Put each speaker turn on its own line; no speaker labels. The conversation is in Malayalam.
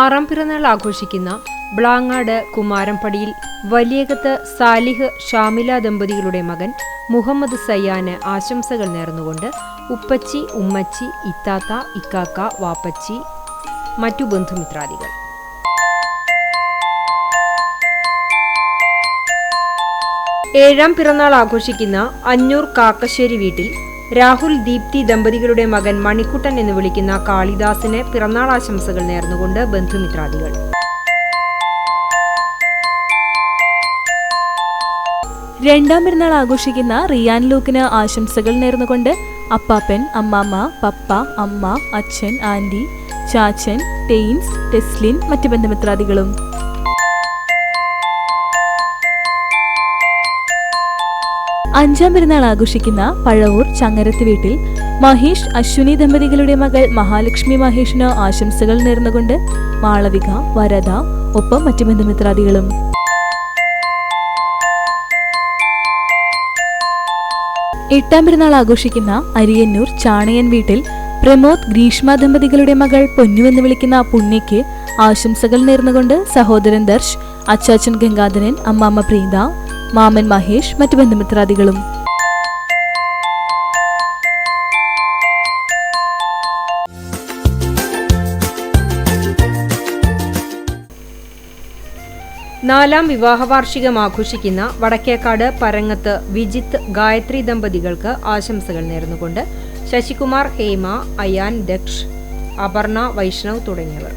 ആറാം പിറന്നാൾ ആഘോഷിക്കുന്ന ബ്ലാങ്ങാട് കുമാരംപടിയിൽ വലിയകത്ത് സാലിഹ് ഷാമില ദമ്പതികളുടെ മകൻ മുഹമ്മദ് സയ്യാന് ആശംസകൾ നേർന്നുകൊണ്ട് ഉപ്പച്ചി, ഉമ്മച്ചി, ഇത്താത്ത, ഇക്കാക്ക, വാപ്പച്ചി, മറ്റു ബന്ധുമിത്രാദികൾ. ഏഴാം പിറന്നാൾ ആഘോഷിക്കുന്ന അന്നൂർ കാക്കശ്ശേരി വീട്ടിൽ രാഹുൽ ദീപ്തി ദമ്പതികളുടെ മകൻ മണിക്കുട്ടൻ എന്ന് വിളിക്കുന്ന കാളിദാസിന് പിറന്നാൾ ആശംസകൾ നേർന്നുകൊണ്ട് ബന്ധുമിത്രാദികൾ.
രണ്ടാം പിറന്നാൾ ആഘോഷിക്കുന്ന റിയാൻ ലൂക്കിന് ആശംസകൾ നേർന്നുകൊണ്ട് അപ്പാപ്പൻ, അമ്മാമ്മ, പപ്പ, അമ്മ, അച്ഛൻ, ആന്റി, ചാച്ചൻ, ടെയിൻസ്, ടെസ്ലിൻ, മറ്റു ബന്ധുമിത്രാദികളും. അഞ്ചാം പിറന്നാൾ ആഘോഷിക്കുന്ന പഴവൂർ ചങ്ങരത്ത് വീട്ടിൽ മഹേഷ്, അശ്വിനി ദമ്പതികളുടെ മകൾ മഹാലക്ഷ്മി മഹേഷിന് ആശംസകൾ നേർന്നുകൊണ്ട് മാളവിക, വരദ, ഒപ്പം മറ്റു ബന്ധുമിത്രാദികളും. എട്ടാം പിറന്നാൾ ആഘോഷിക്കുന്ന അരിയന്നൂർ ചാണയൻ വീട്ടിൽ പ്രമോദ്, ഗ്രീഷ്മ ദമ്പതികളുടെ മകൾ പൊന്നു എന്ന് വിളിക്കുന്ന പുണ്യയ്ക്ക് ആശംസകൾ നേർന്നുകൊണ്ട് സഹോദരൻ ദർശ്, അച്ചാച്ചൻ ഗംഗാധരൻ, അമ്മാമ്മ പ്രീത, മാമൻ മഹേഷ്, മറ്റു ബന്ധുമിത്രാദികളും.
നാലാം വിവാഹ വാർഷികം ആഘോഷിക്കുന്ന വടക്കേക്കാട് പരങ്ങത്ത് വിജിത്ത്, ഗായത്രി ദമ്പതികൾക്ക് ആശംസകൾ നേർന്നുകൊണ്ട് ശശികുമാർ, ഹേമ, അയാൻ, ദക്ഷ്, അപർണ, വൈഷ്ണവ് തുടങ്ങിയവർ.